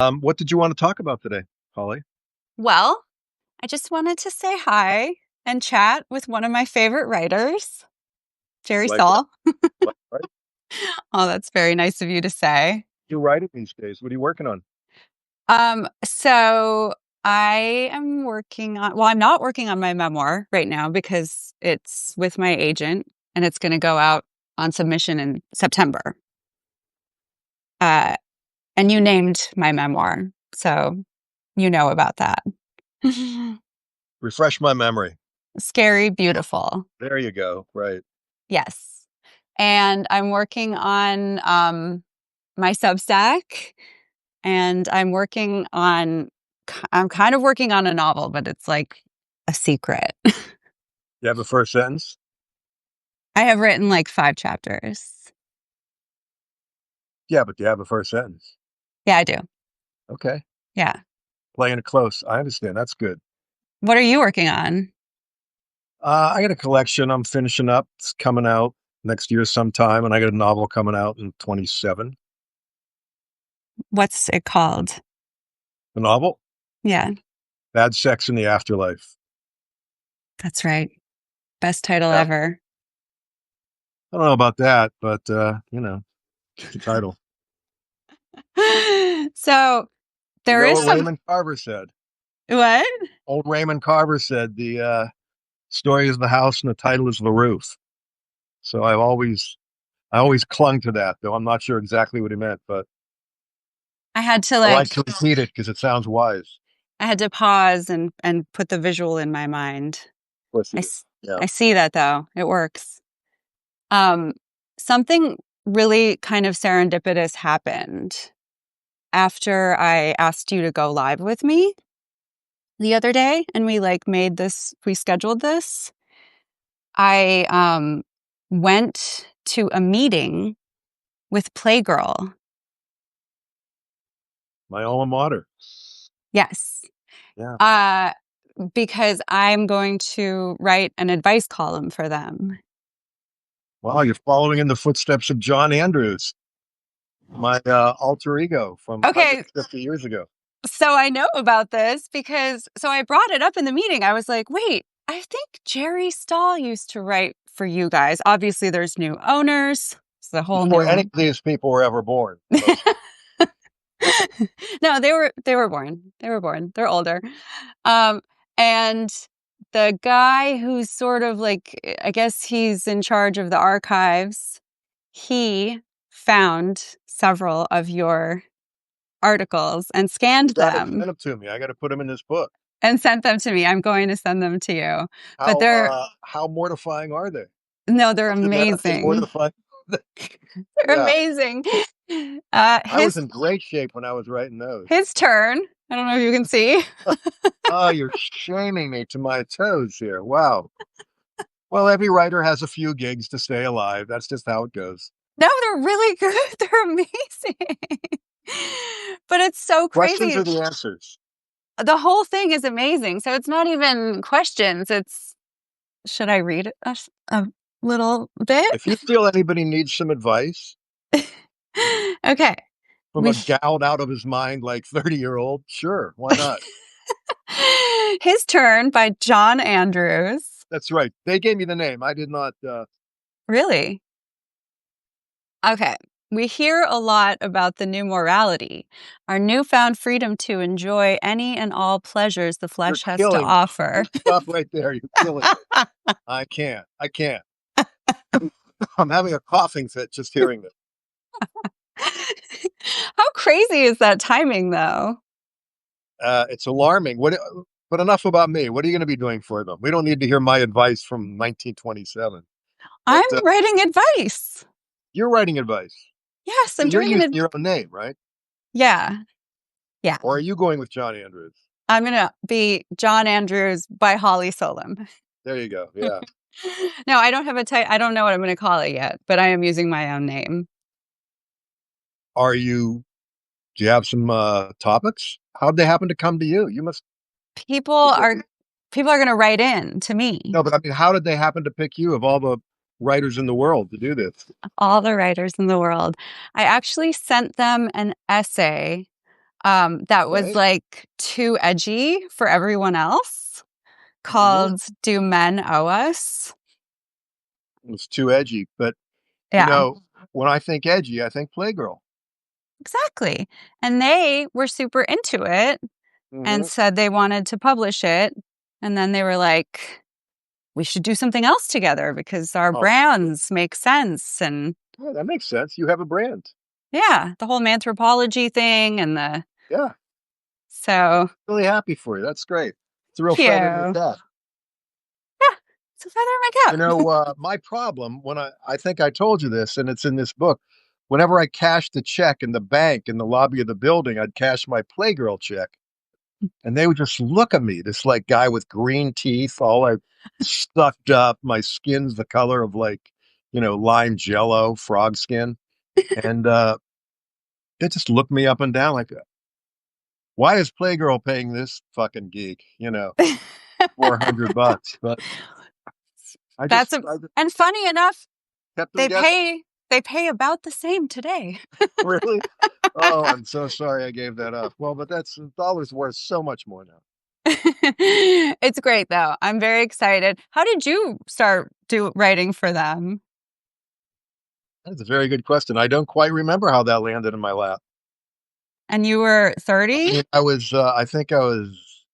What did you want to talk about today, Holly? Well, I just wanted to say hi and chat with one of my favorite writers, Jerry Like what? Stahl. Like, right? Oh, that's very nice of you to say. You write it these days. What are you working on? So I am I'm not working on my memoir right now because it's with my agent and it's going to go out on submission in September. Uh, and you named my memoir, so you know about that. Refresh my memory. Scary, Beautiful. There you go. Right. Yes. And I'm working on my Substack, and I'm kind of working on a novel, but it's like a secret. You have a first sentence? I have written like 5 chapters. Yeah, but you have a first sentence. Yeah, I do. Okay. Yeah. Playing it close. I understand. That's good. What are you working on? I got a collection I'm finishing up. It's coming out next year sometime, and I got a novel coming out in 27. What's it called? The novel? Yeah, Bad Sex in the Afterlife. that's right. Best title Yeah. ever. I don't know about that, but it's the title. So You there know is what some Raymond Carver said? what? Old Raymond Carver said the story is the house and the title is the roof. So I always clung to that, though I'm not sure exactly what he meant, but I had to I like like to repeat it because it sounds wise. I had to pause and put the visual in my mind. Of course I, you do. s- Yeah. I see that though. It works. Um, Something really kind of serendipitous happened after I asked you to go live with me the other day and we scheduled this. I went to a meeting with Playgirl. My alma mater. Yes. Yeah. Uh, because I'm going to write an advice column for them. Wow, you're following in the footsteps of John Andrews, my alter ego from Okay, 150 years ago. so I know about this because I brought it up in the meeting. I was like, wait, I think Jerry Stahl used to write for you guys. Obviously, there's new owners. It's the whole Before any new. of these people were ever born. Most No, they were born. They were born. They're older. Um, and the guy who's sort of like, I guess he's in charge of the archives, he found several of your articles and scanned you got to them send them to me. I got to put them in this book. and sent them to me. I'm going to send them to you. But How mortifying are they? no, they're Something that I think amazing. mortifying. They're Yeah, amazing. I was His in great shape when I was writing those. his turn. I don't know if you can see. Oh, you're shaming me to my toes here. Wow. Well, every writer has a few gigs to stay alive. That's just how it goes. No, they're really good. They're amazing. But it's so Questions crazy. are the answers. The whole thing is amazing. So it's not even questions. Should I read a little bit? If you feel anybody needs some advice Okay. from We a gout out of his mind, like 30-year-old, sure, why not? His Turn by John Andrews. That's right. They gave me the name. I did not. Really? Okay. We hear a lot about the new morality, our newfound freedom to enjoy any and all pleasures the You're flesh has to killing me. offer. Stop right there. You're killing me. I can't. I can't. I'm having a coughing fit just hearing this. How crazy is that timing, though? It's alarming. But enough about me. What are you going to be doing for them? We don't need to hear my advice from 1927. But I'm writing advice. you're writing advice. Yes, So I'm you're doing using your own name, right? Yeah, yeah. Or are you going with John Andrews? I'm gonna be John Andrews by Holly Solem. There you go. Yeah. No, I don't have I don't know what I'm gonna call it yet, but I am using my own name. Are you? Do you have some topics? How'd they happen to come to you? You must. People are people are gonna write in to me. No, but I mean, how did they happen to pick you of all the writers in the world to do this? All the writers in the world. I actually sent them an essay that was Okay. like too edgy for everyone else, Hmm. called Do Men Owe Us? It was too edgy. But, you Yeah, know, when I think edgy, I think Playgirl. exactly. And they were super into it and Hmm. said they wanted to publish it. And then they were like, we should do something else together because our Oh, brands make sense. And yeah, that makes sense. You have a brand. yeah, the whole anthropology thing and the Yeah. so Really happy for you. That's great. It's a real thank feather in your you. cap. Yeah, it's a feather in my cap. My problem when I think I told you this, and it's in this book. Whenever I cashed a check in the bank in the lobby of the building, I'd cash my Playgirl check, and they would just look at me, this like guy with green teeth, all like stuffed up. My skin's the color of like, lime jello, frog skin, and they just look me up and down like, why is Playgirl paying this fucking geek, $400? But I That's just, a I just and funny enough, kept them they guessing. pay about the same today. Really? Oh, I'm so sorry I gave that up. Well, but that's the dollar's worth so much more now. It's great though. I'm very excited. How did you start do writing for them? That's a very good question. I don't quite remember how that landed in my lap. And you were I 30? mean, I think I was,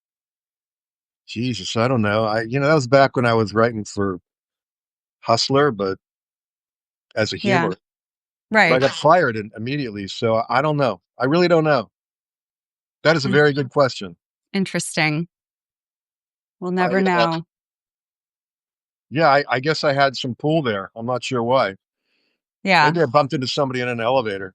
Jesus, I don't know. That was back when I was writing for Hustler, but as a Yeah, humor. But I right. got fired immediately. So I don't know. I really don't know. That is a In- very good question. Interesting. We'll never I, know. yeah, I guess I had some pull there. I'm not sure why. Yeah, Maybe I bumped into somebody in an elevator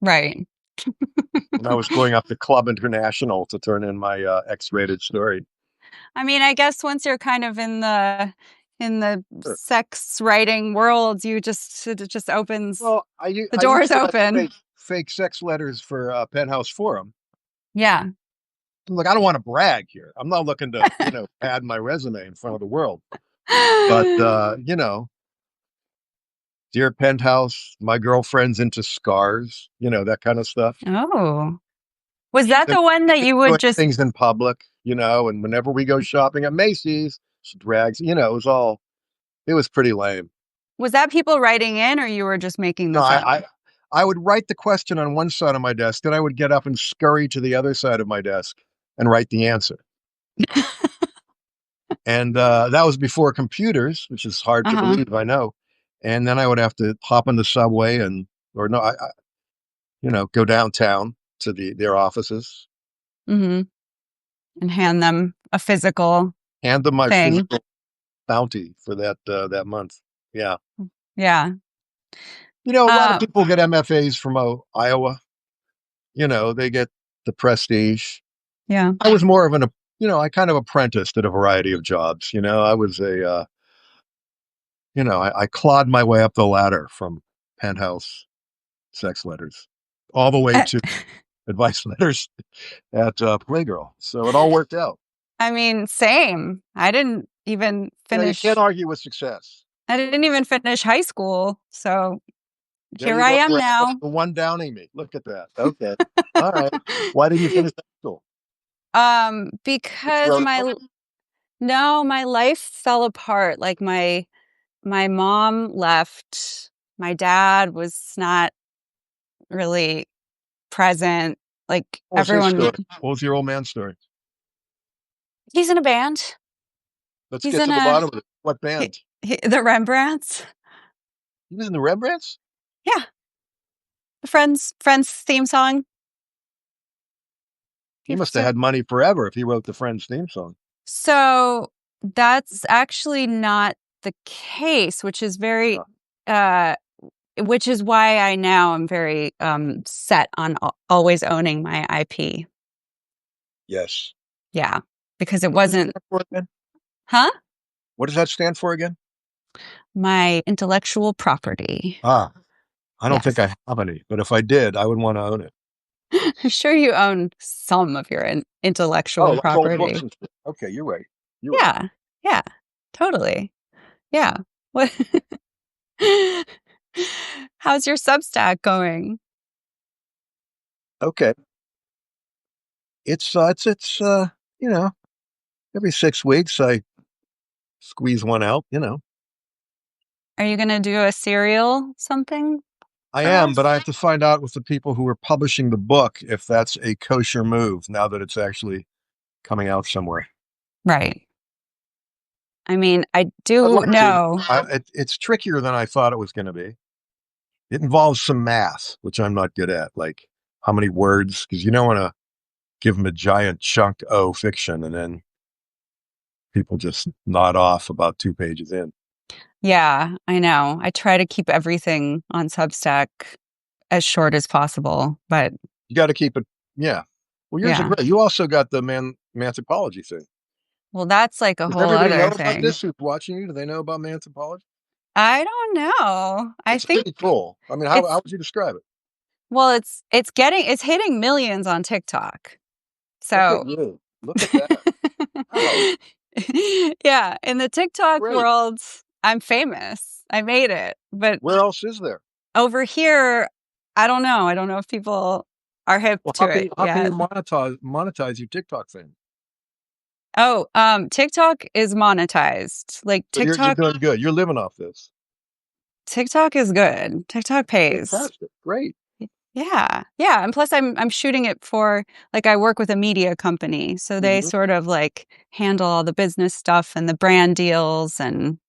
right. when I was going up to Club International to turn in my X-rated story. I mean, I guess once you're kind of in the Sure. sex writing world, it just opens Well, the I doors used to write open. fake sex letters for Penthouse Forum. Yeah. Look, I don't want to brag here. I'm not looking to, pad my resume in front of the world. But dear Penthouse, my girlfriend's into scars, that kind of stuff. Oh. Was that Then the one that you would doing just things in public, and whenever we go shopping at Macy's, she drags, it was pretty lame. was that people writing in or you were just making No, this up? I would write the question on one side of my desk, then I would get up and scurry to the other side of my desk and write the answer. And that was before computers, which is hard to Uh-huh. believe, I know. And then I would have to hop on the subway or no, go downtown to their offices, Mhm. And hand them a physical hand them my thing. physical bounty for that month. Yeah. Yeah. A lot of Uh, people get MFAs from Iowa. They get the prestige. yeah. I was more of I kind of apprenticed at a variety of jobs. I was I clawed my way up the ladder from penthouse sex letters all the way Uh, to advice letters at Playgirl. So it all worked out. I mean, same. You can't argue with success. I didn't even finish high school. So There here you I go. am You're now. the one downing me. Look at that. Okay. All right. Why didn't you finish high school? Just Because wrote a book? no, my life fell apart. Like my mom left. My dad was not really present. Like What was his everyone, story? What was your old man's story? he's in a band. Let's He's get in to the a bottom of it. What band? the Rembrandts. He was in the Rembrandts? Yeah, the Friends theme song. He He must have so had money forever if he wrote the Friends theme song. so that's actually not the case, Oh, uh which is why I now am very set on always owning my IP. yes. Yeah, because it What does it wasn't, stand for again? huh? What does that stand for again? My intellectual property. Ah, I don't think Yes. I have any, but if I did, I would want to own it. I'm sure you own some of your Oh, intellectual like old books property. and shit. Okay, you're right. You're right. Yeah. Yeah. Totally. Yeah. What How's your Substack going? Okay. it's you know, every 6 weeks I squeeze one out, you know. Are you going to do a serial something I for am, us? but I have to find out with the people who are publishing the book if that's a kosher move now that it's actually coming out somewhere. Right. I mean, I I'd do like to. know. It's trickier than I thought it was going to be. It involves some math, which I'm not good at, like how many words, because you don't want to give them a giant chunk O fiction and then people just nod off about 2 pages in. Yeah, I know. I try to keep everything on Substack as short as possible, but You got to keep it. Yeah. Well, yours are yeah. great. You also got the manthropology thing. Well, that's like a Does whole everybody know other about thing. this who's watching you? Do they know about manthropology? I don't know. I It's think pretty cool. I mean, how it's would you describe it? well, it's hitting millions on TikTok. Look at So you. Look at that. Wow. yeah, in the TikTok Great. world, I'm famous. I made it. But Where else is there? over here, I don't know. I don't know if people are hip Well, to it how can you yet. monetize your TikTok thing? Oh, TikTok is monetized. Like So you're doing good. You're living off this. TikTok is good. TikTok pays. Fantastic. Great. Yeah. Yeah, and plus I'm shooting it for like I work with a media company, so they Hmm. sort of like handle all the business stuff and the brand deals and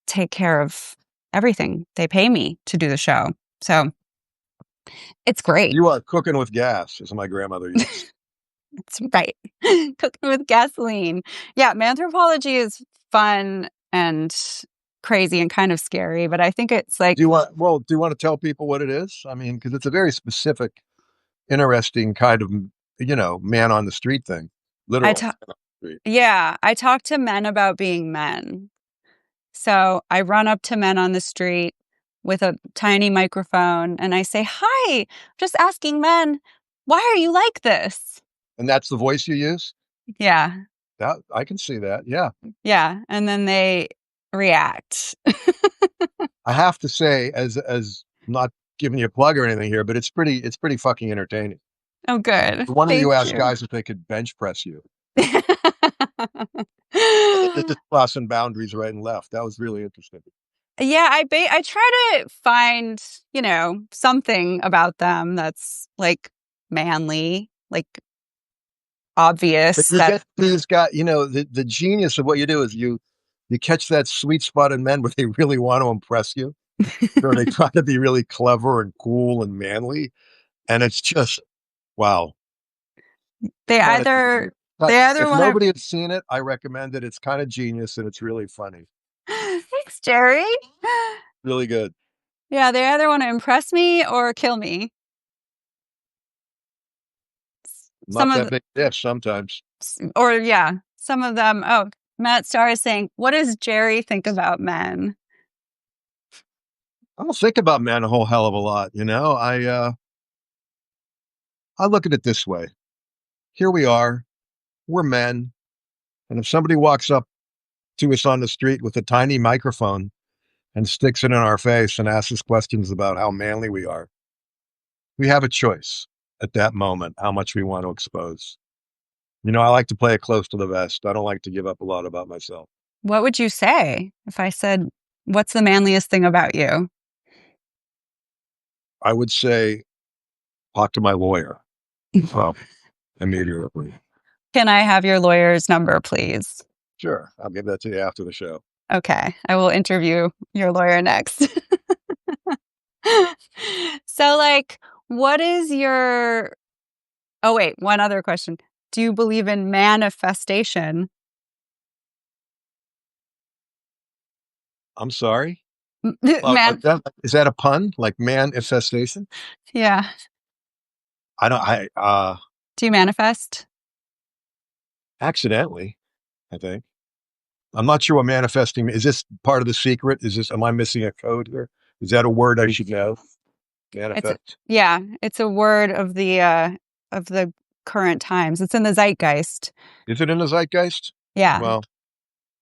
take care of everything. They pay me to do the show. So, it's great. You are cooking with gas, as my grandmother used to say. It's right. Cooking with gasoline. Yeah, manthropology is fun and crazy and kind of scary, but I think it's like Do you want to tell people what it is? I mean, because it's a very specific, interesting kind of, man on the street thing. I Literal. talk Man on the street. yeah, I talk to men about being men. So, I run up to men on the street with a tiny microphone and I say, "Hi, just asking men, why are you like this?" And that's the voice you use? Yeah. That I can see that. Yeah. Yeah, and then they react. I have to say, as not giving you a plug or anything here, but it's pretty fucking entertaining. Oh, good. One of you Thank asked you. guys if they could bench press you. And they're just crossing boundaries right and left. That was really interesting. Yeah, I try to find, something about them that's, like, manly, like, But obvious you that get these guys, the genius of what you do is you catch that sweet spot in men where they really want to impress you, or they try to be really clever and cool and manly, and it's just wow. they Kind of either they either if wanna nobody has seen it, I recommend it. It's kind of genius and it's really funny. Thanks, Jerry. Really good. Yeah, they either wanna impress me or kill me. Some Not of that the big dish sometimes. or yeah, some of them Matt Starr is saying, "What does Jerry think about men?" I don't think about men a whole hell of a lot, I look at it this way. Here we are, we're men, and if somebody walks up to us on the street with a tiny microphone and sticks it in our face and asks us questions about how manly we are, we have a choice at that moment how much we want to expose. I like to play it close to the vest. I don't like to give up a lot about myself. What would you say if I said, "What's the manliest thing about you?" I would say, talk to my lawyer. Well, immediately. Can I have your lawyer's number, please? Sure. I'll give that to you after the show. Okay, I will interview your lawyer next. So, like, what is your oh, wait, one other question. Do you believe in manifestation? I'm sorry. M Well, man is that a pun? Like man infestation? yeah. I don't, Do you manifest? accidentally, I think. I'm not sure what manifesting is. This part of the secret? Am I missing a code here? Is that a word I should know? It's a Manifest. yeah, it's a word of the current times. It's in the zeitgeist. Is it in the zeitgeist? Yeah. Well,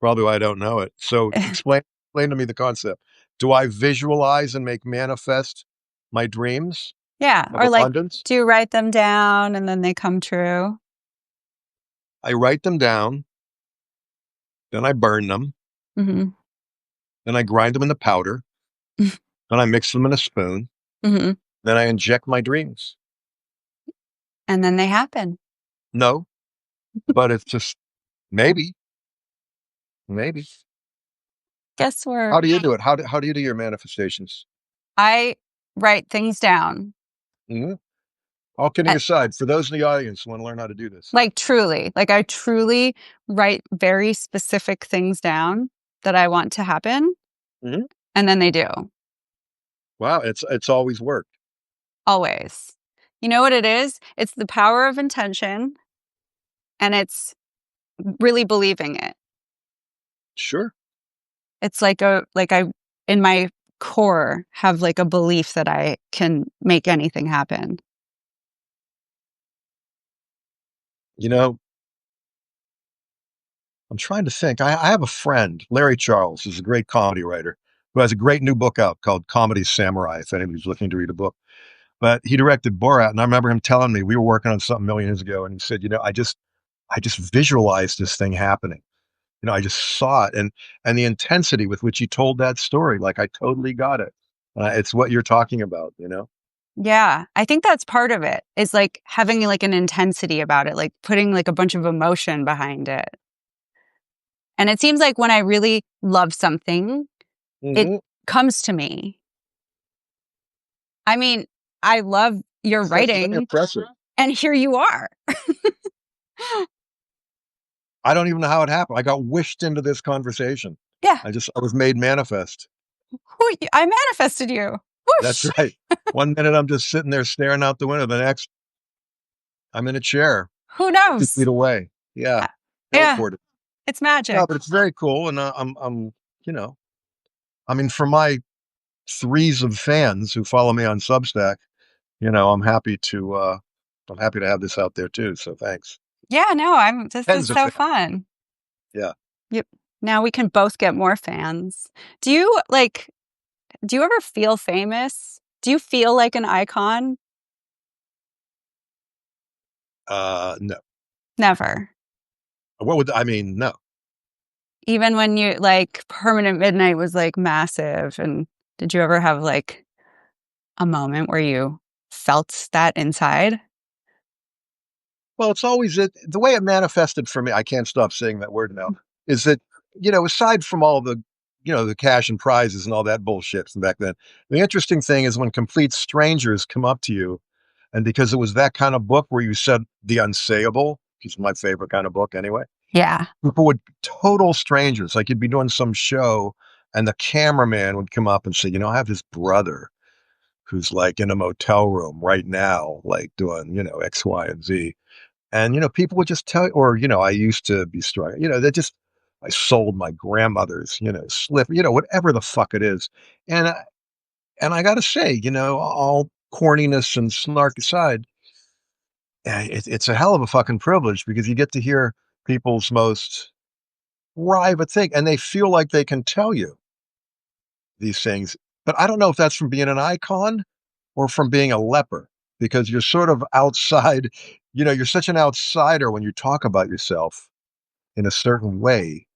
probably why I don't know it. So explain to me the concept. Do I visualize and make manifest my dreams? Yeah. of Or like, abundance. do you write them down and then they come true? I write them down, then I burn them, Hmm. then I grind them into powder, then I mix them in a spoon, Hmm. then I inject my dreams. And then they happen. No, but it's just maybe, maybe. Guess we're, How do you do it? How do you do your manifestations? I write things down. Mhm. All kidding uh, aside, for those in the audience who want to learn how to do this. Like truly, like I truly write very specific things down that I want to happen. Mhm. And then they do. Wow, it's always worked. Always. You know what it is? It's the power of intention and it's really believing it. Sure. It's like I, in my core, have like a belief that I can make anything happen. You know, I'm trying to think. I have a friend, Larry Charles, who's a great comedy writer, who has a great new book out called Comedy Samurai, if anybody's looking to read a book. But he directed Borat, and I remember him telling me we were working on something million years ago, and he said, I just visualized this thing happening. I just saw it, and the intensity with which he told that story, like I totally got it. It's what you're talking about. Yeah, I think that's part of it. Is like having like an intensity about it, like putting like a bunch of emotion behind it. And it seems like when I really love something, it Hmm. comes to me. I mean, I love your That's very writing, impressive. and here you are. I don't even know how it happened. I got wished into this conversation. Yeah, I was made manifest. I manifested you. That's Whoosh. right. One minute I'm just sitting there staring out the window. The next I'm in a chair Who 2 feet knows? away. Yeah. Uh, Yeah, Teleported. it's No, magic. but it's very cool. And you know, I mean, for my threes of fans who follow me on Substack, I'm happy to have this out there too. So thanks. Yeah, no, this is Tens of so fans. fun. Yeah. Yep. Now we can both get more fans. Do you like, do you ever feel famous? Do you feel like an icon? No. Never. What would I mean? No. Even when you like Permanent Midnight was like massive. And did you ever have like a moment where you felt that inside? Well, it's always the way it manifested for me. I can't stop saying that word now. Is that aside from all the cash and prizes and all that bullshit from back then, the interesting thing is when complete strangers come up to you, and because it was that kind of book where you said the unsayable, which is my favorite kind of book anyway. Yeah. People would total strangers, like you'd be doing some show, and the cameraman would come up and say, I have this brother who's like in a motel room right now, like doing X, Y, and Z. And, people would just tell you, or, I used to be struck, I sold my grandmother's, slip, whatever the fuck it is. And I got to say, all corniness and snark aside, it's a hell of a fucking privilege because you get to hear people's most private thing and they feel like they can tell you these things. But I don't know if that's from being an icon or from being a leper because you're sort of outside, you're such an outsider when you talk about yourself in a certain way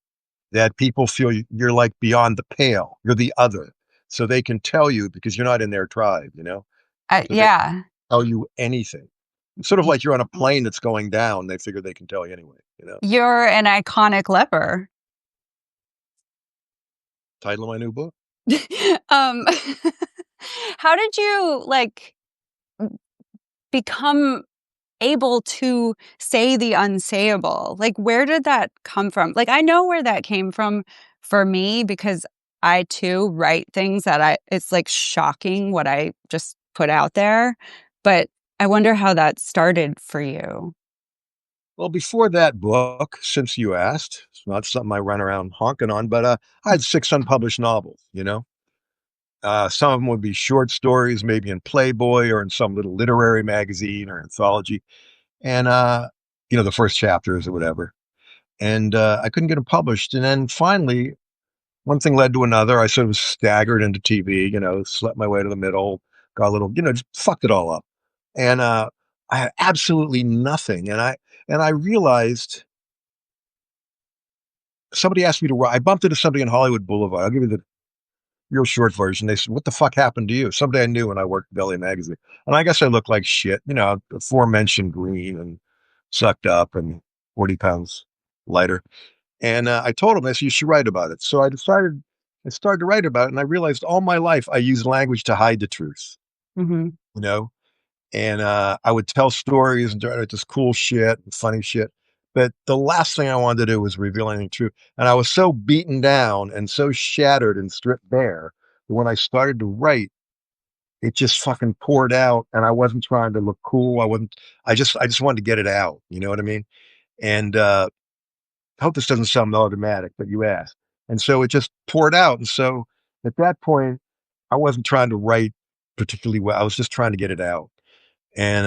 that people feel you're like beyond the pale. You're the other. So they can tell you because you're not in their tribe. So they Yeah. tell you anything. It's sort of Y- like you're on a plane that's going down. They figure they can tell you anyway. You're an iconic leper. Title of my new book. um, how did you like become able to say the unsayable? Like, where did that come from? Like, I know where that came from for me because I too write things that it's like shocking what I just put out there. But I wonder how that started for you. Well, before that book, since you asked, it's not something I run around honking on, but I had 6 unpublished novels. Some of them would be short stories, maybe in Playboy or in some little literary magazine or anthology. And, the first chapters or whatever. And I couldn't get them published. And then finally, one thing led to another. I sort of staggered into TV, slept my way to the middle, got a little, just fucked it all up. And I had absolutely nothing. And I realized somebody asked me to write. I bumped into somebody in Hollywood Boulevard. I'll give you the real short version. They said, "What the fuck happened to you?" Somebody I knew when I worked at Belly Magazine. And I guess I looked like shit, aforementioned green and sucked up and 40 pounds lighter. And I told him, I said, "You should write about it." So I started to write about it. And I realized all my life I used language to hide the truth, Hmm. you know? And I would tell stories and write this cool shit and funny shit. But the last thing I wanted to do was reveal anything true. And I was so beaten down and so shattered and stripped bare that when I started to write, it just fucking poured out. And I wasn't trying to look cool. I just wanted to get it out. You know what I mean? And I hope this doesn't sound melodramatic, but you asked. And so it just poured out. And so at that point, I wasn't trying to write particularly well. I was just trying to get it out. And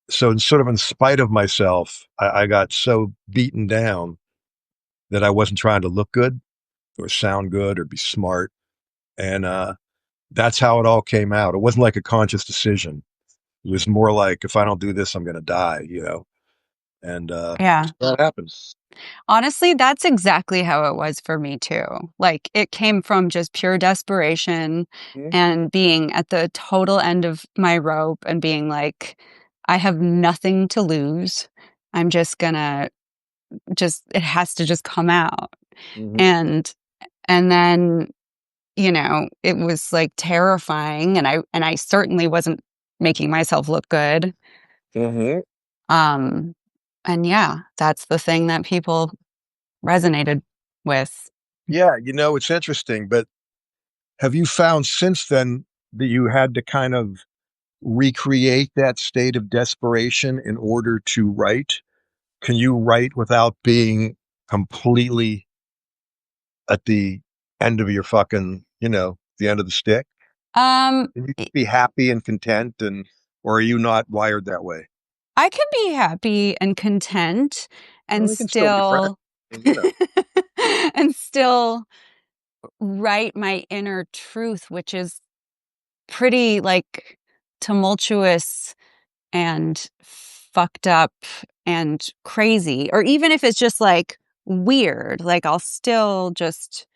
so, sort of in spite of myself, I got so beaten down that I wasn't trying to look good or sound good or be smart. And that's how it all came out. It wasn't like a conscious decision. It was more like, if I don't do this, I'm going to die. And Yeah. that happens. Honestly, that's exactly how it was for me too. Like it came from just pure desperation Mhm. and being at the total end of my rope and being like, I have nothing to lose. I'm just gonna it has to just come out. Mhm. And and then, it was like terrifying and I certainly wasn't making myself look good. Mhm. Um and yeah, that's the thing that people resonated with. Yeah, it's interesting, but have you found since then that you had to kind of recreate that state of desperation in order to write? Can you write without being completely at the end of your fucking, the end of the stick? Um, Can you I be happy and content or are you not wired that way? I can be happy and content Well, and we can still be friends. still And, and still write my inner truth, which is pretty like tumultuous and fucked up and crazy. Or even if it's just like weird, like I'll still just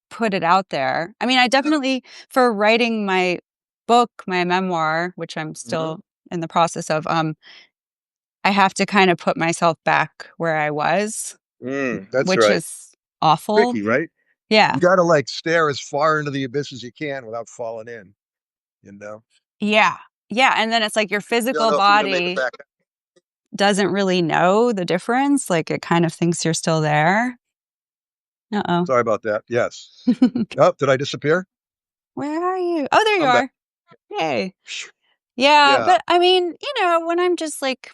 put it out there. I mean, I definitely for writing my book, my memoir, which I'm Mhm. still in the process of, I have to kind of put myself back where I was, That's which right. is awful. Tricky, right? Yeah. You got to like stare as far into the abyss as you can without falling in, you know? Yeah. Yeah, and then it's like your You don't physical know if you're going to make it body back. doesn't really know the difference, like, it kind of thinks you're still there. Uh-oh. Sorry about that. Yes. Oh, did I disappear? Where are you? Oh, there you I'm back. are. Yay. Yeah, Yeah. but, I mean, when I'm just, like,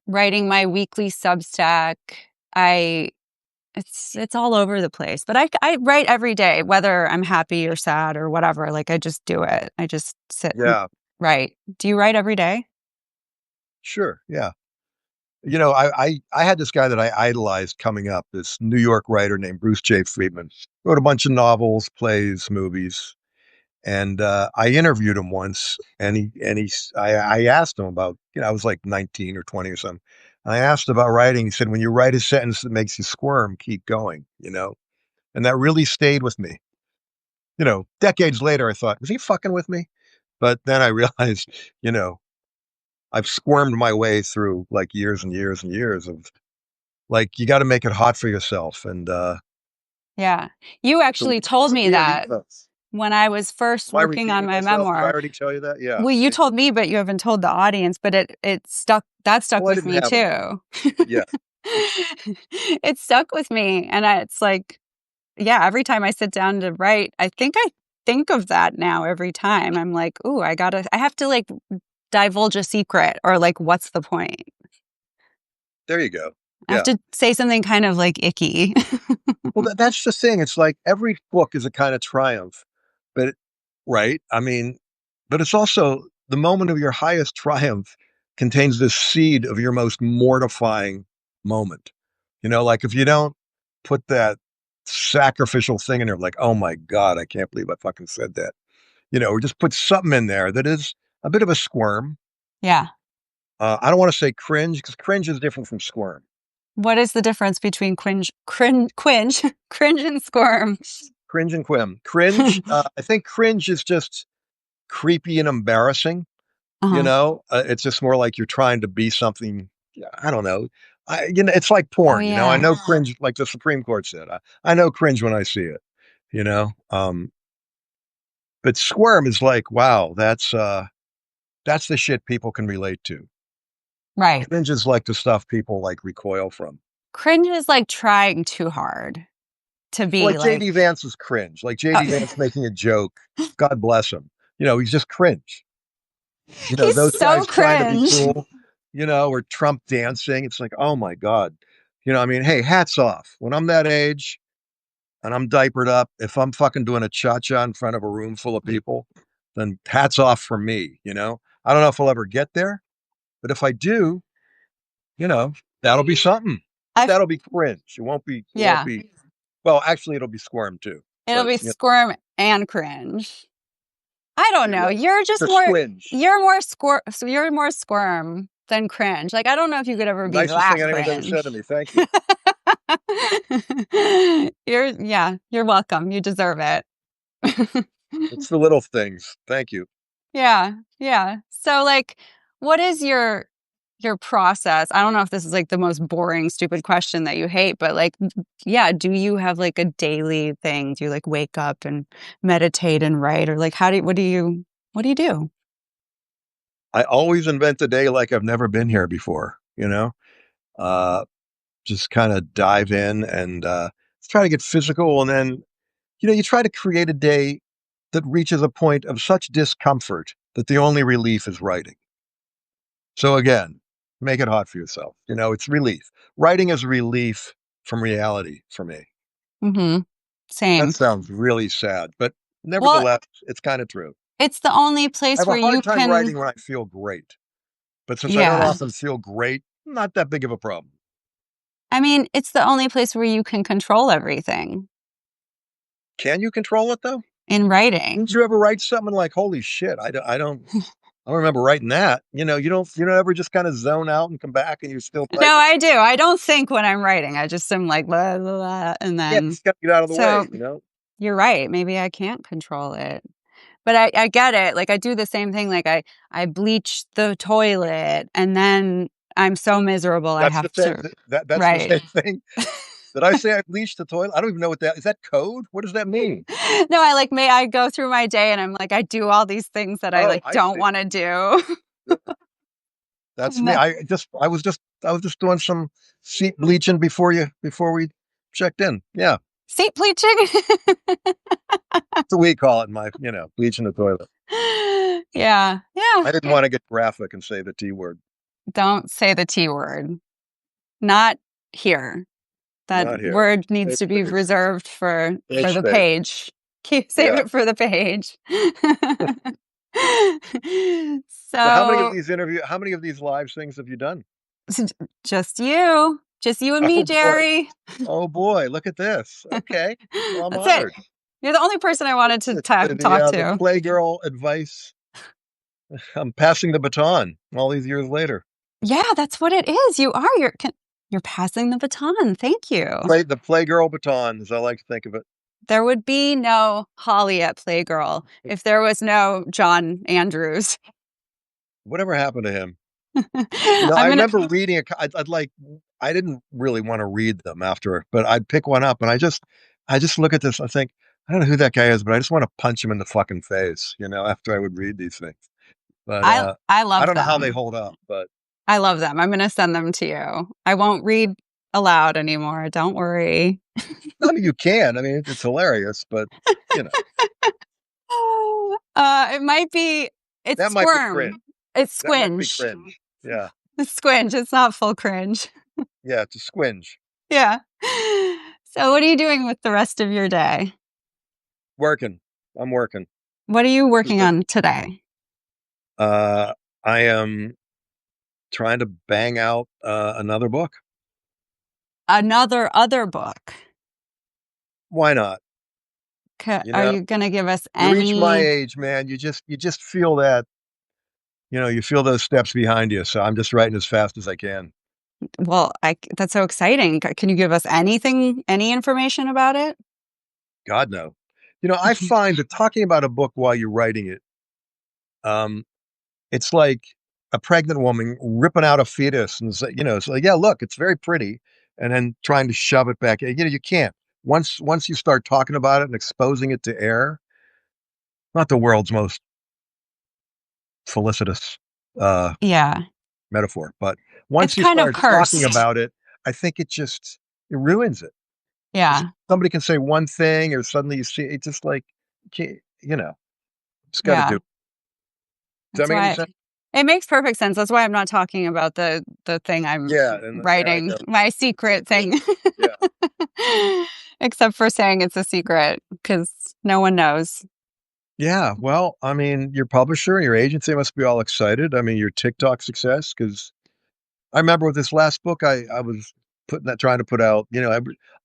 writing my weekly Substack, I it's all over the place, but I write every day, whether I'm happy or sad or whatever, like, I just do it. I just sit and Yeah. write. Do you write every day? Sure. Yeah. I had this guy that I idolized coming up, this New York writer named Bruce J. Friedman. Wrote a bunch of novels, plays, movies. And I interviewed him once, and I asked him about, I was like 19 or 20 or something. And I asked about writing. He said, when you write a sentence that makes you squirm, keep going. And that really stayed with me. Decades later, I thought, was he fucking with me? But then I realized, you know, I've squirmed my way through like years and years and years of like, you got to make it hot for yourself. And Yeah. You so, actually told me yeah, that when I was first am I working on repeating my myself? Did I memoir. already tell you that? Yeah. Well, you See? told me, but you haven't told the audience, but that stuck Well, I with didn't me have enough. too. Yeah. It stuck with me, and it's like, yeah, every time I sit down to write, I think of that now every time. I'm like, "Ooh, I have to, like, divulge a secret," or, like, "What's the point?" There you go. I have Yeah. to say something kind of, like, icky. Well, that's the thing. It's like every book is a kind of triumph, but right. I mean, but it's also the moment of your highest triumph contains this seed of your most mortifying moment. Like if you don't put that sacrificial thing in there, like, oh my God, I can't believe I fucking said that. or just put something in there that is a bit of a squirm. Yeah. I don't want to say cringe because cringe is different from squirm. What is the difference between cringe and squirm? Cringe and quim. Cringe, I think cringe is just creepy and embarrassing. Uh-huh. It's just more like you're trying to be something. Yeah, I don't know. It's like Oh porn. I yeah. know cringe, like the Supreme Court said. I know cringe when I see it. You know, but squirm is like, wow, that's the shit people can relate to. Right. Cringe is like the stuff people like recoil from. Cringe is like trying too hard to Well, be like like JD Vance is cringe. Like JD uh, Vance making a joke. God bless him. He's just cringe. he's Those so guys trying to be cringe. cool, or Trump dancing. It's like, oh my God. I mean, hey, hats off. When I'm that age and I'm diapered up, if I'm fucking doing a cha-cha in front of a room full of people, then hats off for me. I don't know if I'll ever get there, but if I do, you know, that'll be something. But I that'll be cringe. It won't yeah. be, well, actually it'll be squirm too. It'll But be squirm and cringe. I don't know. yeah, You're just the more squinge. you're more squirm than cringe. Like I don't know if you could ever be Nicest that thing anyone's ever said cringe. to me. Thank you. You're welcome. You deserve it. It's the little things. Thank you. Yeah, yeah. So like what is your process? I don't know if this is like the most boring stupid question that you hate, but like yeah, do you have like a daily thing? Do you like wake up and meditate and write or like what do you do? I always invent the day like I've never been here before. Uh, just kind of dive in and try to get physical. And then, you try to create a day that reaches a point of such discomfort that the only relief is writing. So again, make it hot for yourself. It's relief. Writing is relief from reality for me. Mhm. That Same. sounds really sad, but Well, nevertheless, it's kind of true. it's the only I place have a where you hard time can writing when I feel great, but since I don't yeah. often feel great, not that big of a problem. I mean, it's the only place where you can control everything Can you control it though? in writing. Didn't you ever write something like, "Holy shit, I don't remember writing that." You don't ever just kind of zone out and come back and you're still No, typing. I do. I don't think when I'm writing. I just am like blah, blah, blah, and Yeah, then just got to get out of the so way. you're right. Maybe I can't control it. But I get it. Like I do the same thing. Like I bleach the toilet and then I'm so miserable I That's the have same. to That's the write. same thing. Did I say I bleached the toilet? I don't even know what that is. That code? What does that mean? No, I go through my day and I'm like I do all these things that I Oh, like I don't see. want to do. That's And me. then, I was just doing some seat bleaching before we checked in. Yeah, seat bleaching. that's what we call it in bleaching the toilet. Yeah. Yeah. I didn't want to get graphic and say the T word. Don't say the T word. Not here. That Not here. word needs Safe to be space. reserved Safe for the space. page. Save Yeah. it for the page. So So how many of these live things have you done? just you and me, Oh boy. Jerry. Oh boy, look at this. Okay. Well, I'm That's it. honored. You're the only person I wanted to talk The to. Playgirl advice. I'm passing the baton all these years later. Yeah, that's what it is. You're passing the baton. Thank you. The Playgirl baton, as I like to think of it. There would be no Holly at Playgirl if there was no John Andrews. Whatever happened to him? I I'm gonna. remember reading I didn't really want to read them after, but I'd pick one up and I just look at this. I think, I don't know who that guy is, but I just want to punch him in the fucking face, after I would read these things. But I I love don't know how they them. hold up, but I love them. I'm gonna send them to you. I won't read aloud anymore. Don't worry. I mean, you can. I mean, it's hilarious, but you know, It might be. It's that might be squirm. cringe. It's That might be squinge. cringe. Yeah. It's squinge. It's not full cringe. Yeah. It's a squinge. Yeah. So, what are you doing with the rest of your day? Working. I'm working. What are you This is working it. on today? I am trying to bang out another book. Another other book. Why not? You Are know, you going to give us you reach my any? age, man, you just feel that, you feel those steps behind you. So I'm just writing as fast as I can. Well, that's so exciting. Can you give us anything, any information about it? God no. I find that talking about a book while you're writing it, um, it's like a pregnant woman ripping out a fetus and say, it's like, yeah, look, it's very pretty, and then trying to shove it back. You can't. Once you start talking about it and exposing it to air, not the world's most felicitous uh, Yeah. metaphor, but It's once you kind of start talking cursed. about it, I think it ruins it. Because Yeah. somebody can say one thing, or suddenly you see it, just like, just got to do. Yeah. Does that That's make any why sense? it makes perfect sense. That's why I'm not talking about the thing I'm Yeah, and there I writing, go. my secret thing. Yeah. Except for saying it's a secret because no one knows. Yeah, well, I mean, your publisher and your agency must be all excited. I mean, your TikTok success, because I remember with this last book, I was trying to put out,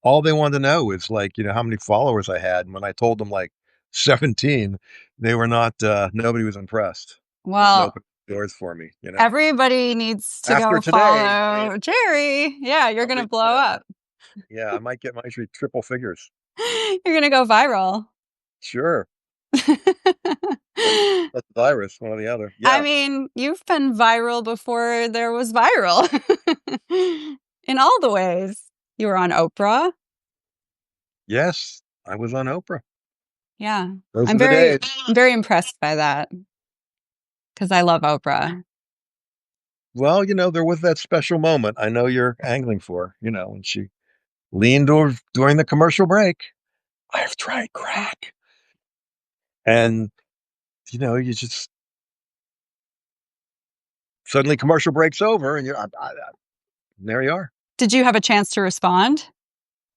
all they wanted to know is like, how many followers I had. And when I told them like 17, they were not, nobody was impressed. Didn't Well, open doors for me. everybody needs to After go today, I mean, follow Jerry. Yeah, you're I'll going to be, blow up. yeah, I might get my triple figures. You're going to go viral. Sure. Or that's the virus, one or the other. I Yeah. mean, you've been viral before there was viral in all the ways. You were on Oprah. Yes, I was on Oprah. Yeah. Those I'm are the very days. I'm very impressed by that because I love Oprah. Well, there was that special moment I know you're angling for, when she leaned over during the commercial break. I've tried crack. And, you just suddenly commercial breaks over and there you are. Did you have a chance to respond?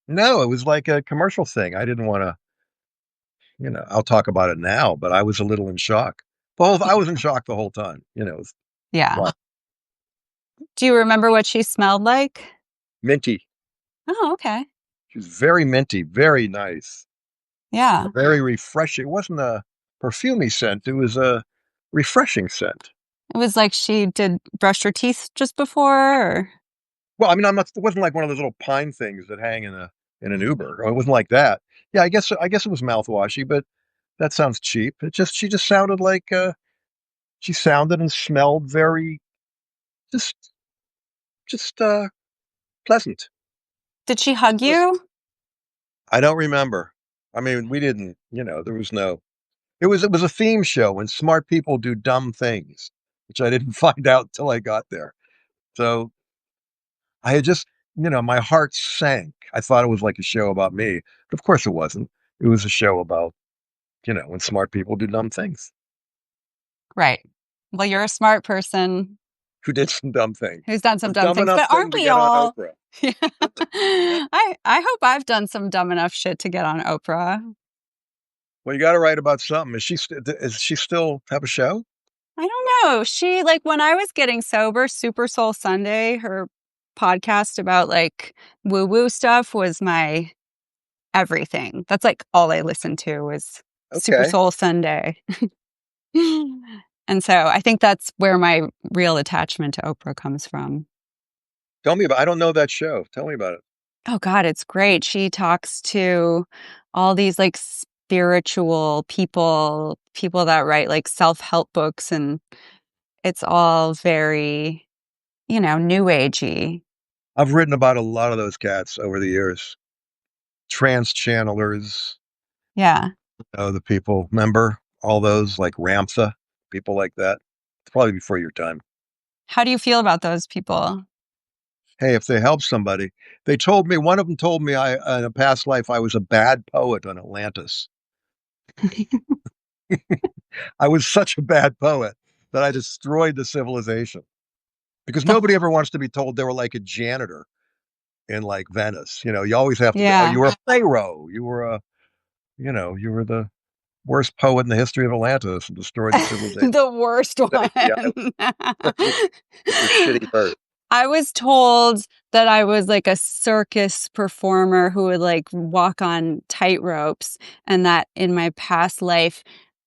No, it was like a commercial thing. I didn't want to, I'll talk about it now, but I was a little in shock. I was in shock the whole time, it was Yeah. wow, Do you remember what she smelled like? minty. Oh, okay. She was very minty, very nice, Yeah. very refreshing. It wasn't a perfumey scent. It was a refreshing scent. It was like she did brush her teeth just before or Well, I mean, it wasn't like one of those little pine things that hang in an Uber. It wasn't like that. Yeah, I guess it was mouthwashy, but that sounds cheap. She just sounded like she sounded and smelled very just just pleasant. did she hug Pleasant. you? I don't remember. I mean, we didn't, there was no it was a theme show when smart people do dumb things, which I didn't find out till I got there. So I had just, my heart sank. I thought it was like a show about me, but of course it wasn't. It was a show about, when smart people do dumb things. Right. Well, you're a smart person Who did some dumb things? who's done some A dumb dumb things, enough but thing aren't to we get on all? Oprah. Yeah. I hope I've done some dumb enough shit to get on Oprah. Well, you got to write about something. Is she still have a show? I don't know. She like when I was getting sober, Super Soul Sunday, her podcast about like woo woo stuff was my everything. That's like all I listened to was Super Okay. Soul Sunday. And so I think that's where my real attachment to Oprah comes from. Tell me about. I don't know that show. Tell me about it. Oh God, it's great. She talks to all these like spiritual people, people that write like self-help books, and it's all very, new agey. I've written about a lot of those cats over the years. Trans channelers, Yeah. the people. Remember all those like Ramtha, people like that. It's probably before your time. How do you feel about those people? Hey, if they help somebody, they told me one of them told me in a past life I was a bad poet on Atlantis. I was such a bad poet that I destroyed the civilization because The- nobody ever wants to be told they were like a janitor in like Venice. You always have to be, oh, yeah. you were a pharaoh. You were the worst poet in the history of Atlantis and destroyed the civilization. The worst Yeah, one. with your shitty verse. I was told that I was like a circus performer who would like walk on tight ropes, and that in my past life,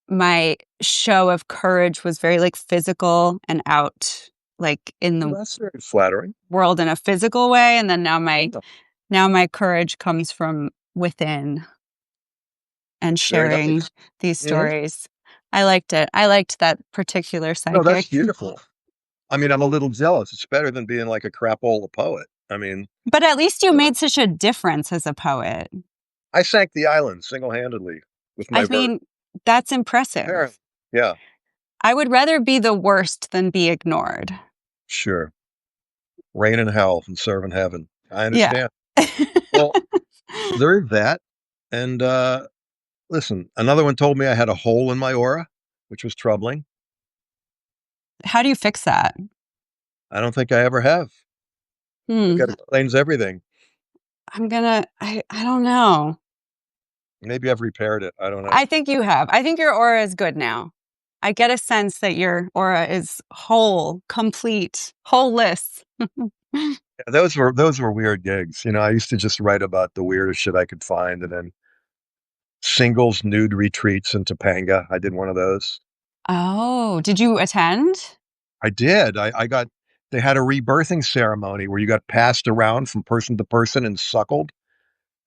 my show of courage was very like physical and out, like in Well, the that's very flattering. world in a physical way. And then Yeah, now my courage comes from within and very sharing nice. these Hmm. stories. I liked it. I liked that particular No, that's psychic. beautiful. I mean, I'm a little jealous. It's better than being like a crapola poet. I mean, But at least you made such a difference as a poet. I sank the island single-handedly with I my verse. mean, that's Apparently. impressive. Yeah, I would rather be the worst than be ignored. sure. Rain in hell and serve in heaven. I Yeah. understand. Well, so there is that. And listen, another one told me I had a hole in my aura, which was troubling. How do you fix that? I don't think I ever have. I think Hmm. that explains everything. I don't know. Maybe I've repaired it. I don't know. I think you have. I think your aura is good now. I get a sense that your aura is whole, complete, wholeless. Yeah, those were weird gigs. I used to just write about the weirdest shit I could find, and then singles nude retreats in Topanga. I did one of those. Oh, did you attend? I did. They had a rebirthing ceremony where you got passed around from person to person and suckled.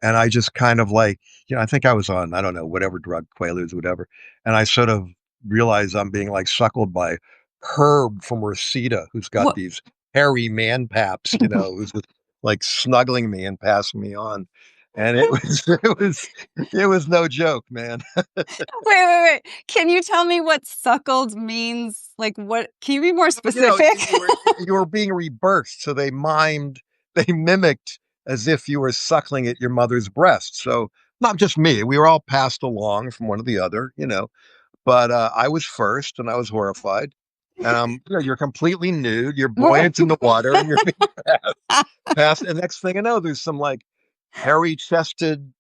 And I just kind of like, I think I was on, I don't know, whatever drug, Quaaludes, whatever. And I sort of realized I'm being like suckled by Herb from Reseda, who's got What? these hairy man paps, who's just like snuggling me and passing me on. And it was, it was no joke, man. Wait. Can you tell me what suckled means? Like, what? Can you be more Well, specific? you were being rebirthed, so they mimicked as if you were suckling at your mother's breast. So not just me, we were all passed along from one to the other. But I was first, and I was horrified. And you're completely nude, you're buoyant in the water, and you're being passed. And next thing I know, there's some like hairy-chested,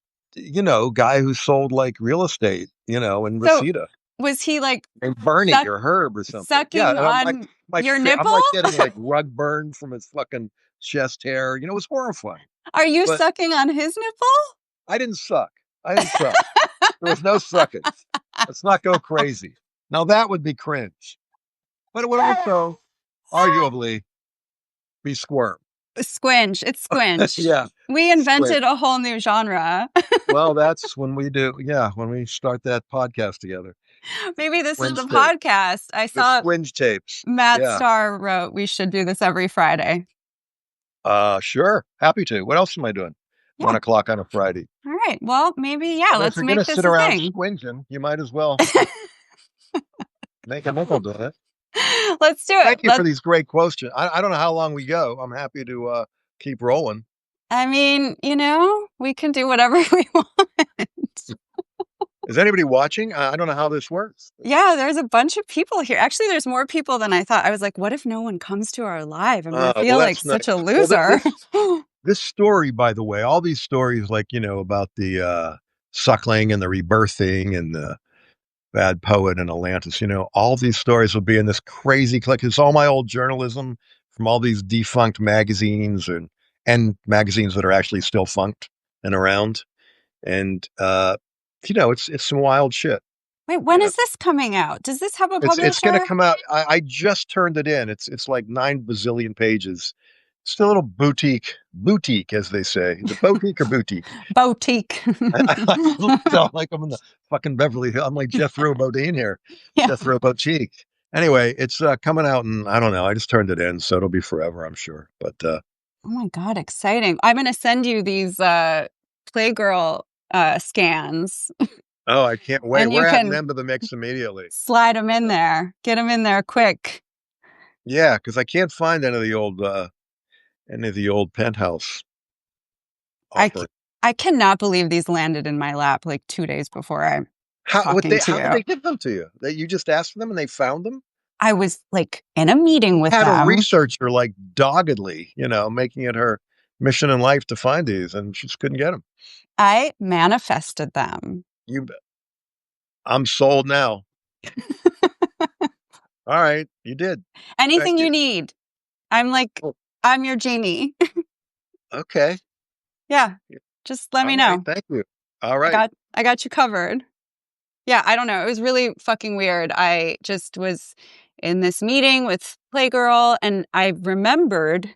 guy who sold like real estate, in So, Reseda. was he like And Bernie suck, or Herb or something. Yeah, sucking and I'm like on your I'm nipple? like getting like rug burn from his fucking chest hair. It was horrifying. Are you But sucking on his nipple? I didn't suck. I didn't suck. There was no sucking. Let's not go crazy. Now that would be cringe. But it would also arguably be squirm. Squinch. It's squinch. Yeah. We Squid. invented a whole new genre. Well, that's when when we start that podcast together. Maybe this is Squinge the tape. podcast. I The saw squinge tapes. Matt Yeah. Starr wrote we should do this every Friday. Sure. Happy to. What else am I doing? Yeah. 1 o'clock on a Friday. All right. Well, maybe, I yeah, mean, if let's you're gonna make this sit a around thing. squinging, you might as well make a nickel doing it. Let's do it. Thank you for these great questions. I don't know how long we go. I'm happy to keep rolling. I mean, we can do whatever we want. Is anybody watching? I don't know how this works. Yeah, there's a bunch of people here. Actually, there's more people than I thought. I was like, what if no one comes to our live? I'm going to Well, feel like that's nice. such a Well, loser. this story, by the way, all these stories, like about the suckling and the rebirthing and the bad poet in Atlantis. All these stories will be in this crazy click. It's all my old journalism from all these defunct magazines and magazines that are actually still funked and around. And it's some wild shit. Wait, when is this coming out? Does this have a It's going to publisher? come out. I just turned it in. It's like 9 bazillion pages. It's still a little boutique, as they say. Is it boutique or boutique? Boutique. I sound like I'm in the fucking Beverly Hills. I'm like Jethro Bodine here. Yeah. Jethro Boutique. Anyway, it's coming out, and I don't know. I just turned it in, so it'll be forever, I'm sure. But Oh my God, exciting. I'm going to send you these Playgirl scans oh, I can't wait. and you We're adding can them to the mix immediately. slide them in there. Get them in there quick. Yeah, because I can't find any of the old penthouse I, offer. I cannot believe these landed in my lap like 2 days before I'm talking to How did you. they give them to you? That you just asked them and they found them? I was like in a meeting with Had a them. researcher like doggedly, making it her mission in life to find these, and she just couldn't get them. I manifested them. You, I'm sold now. All right, you did. Thank Anything you you. need. I'm like, Oh, I'm your genie. Okay. Yeah, just let All me right. know. Thank you. All I right. got I got you covered. Yeah, I don't know. It was really fucking weird. I just was in this meeting with Playgirl and I remembered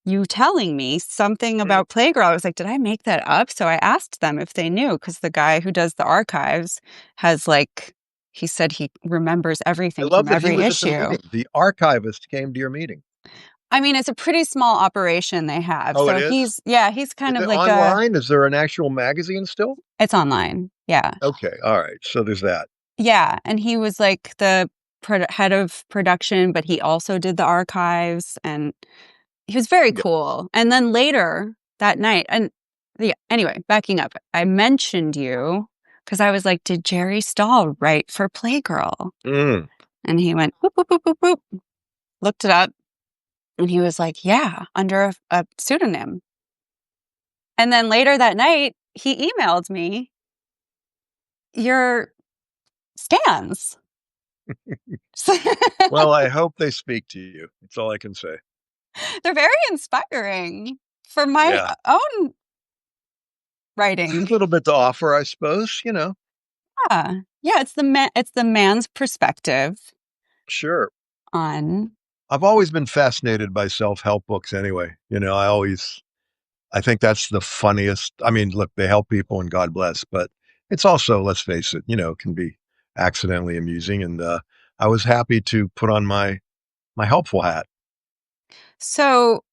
you telling me something Mm. about Playgirl. I was like, did I make that up? So I asked them if they knew because the guy who does the archives has like he said he remembers I everything love from that he every was at the issue. meeting. The archivist came to your meeting. I mean, it's a pretty small operation they have. Oh, it So is? he's Is kind of it like a online? Is there an actual magazine still? it's online. Yeah. Okay. All right. So there's that. Yeah, and he was like the head of production, but he also did the archives, and he was very Yeah. cool. And then later that night, and yeah, anyway, backing up, I mentioned you because I was like, "Did Jerry Stahl write for Playgirl?" Mm. And he went, "Boop boop boop boop boop," looked it up, and he was like, "Yeah, under a pseudonym." And then later that night, he emailed me your scans. Well, I hope they speak to you. That's all I can say. They're very inspiring for my Yeah. own A writing. little bit to offer, I suppose, you know. Yeah. Yeah, it's the man's perspective Sure. on I've always been fascinated by self-help books anyway. I think that's the funniest. I mean, look, they help people and God bless, but it's also, let's face it, can be accidentally amusing. And I was happy to put on my helpful hat. So,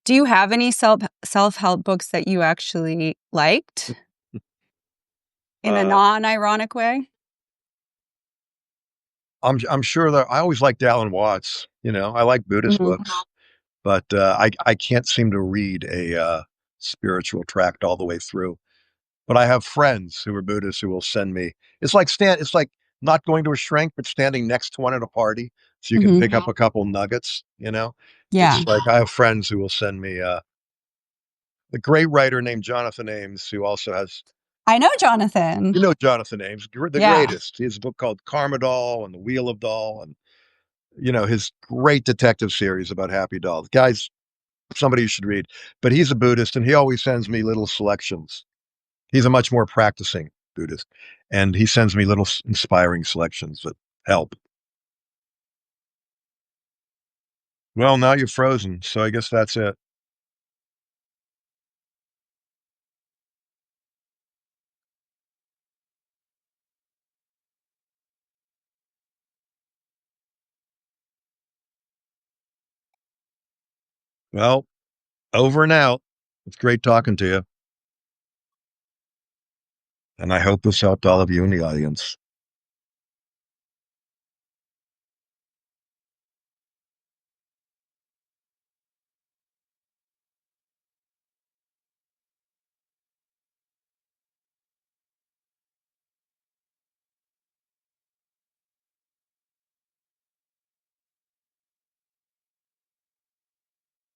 do you have any self-help books that you actually liked in a Uh, non-ironic way? I'm sure that I always liked Alan Watts. I like Buddhist Mhm. books, but I can't seem to read a spiritual tract all the way through. But I have friends who are Buddhists who will send me. It's like not going to a shrink, but standing next to one at a party, so you can Mhm. pick up a couple nuggets. Yeah. It's like I have friends who will send me a great writer named Jonathan Ames, who also has I know Jonathan. Jonathan Ames, the Yeah. greatest. He has a book called Karma Doll and The Wheel of Doll, and his great detective series about Happy Doll. The guy's somebody you should read, but he's a Buddhist, and he always sends me little selections. He's a much more practicing Buddhist, and he sends me little inspiring selections that help. Well, now you're frozen, so I guess that's it. Well, over and out. It's great talking to you, and I hope this helped all of you in the audience.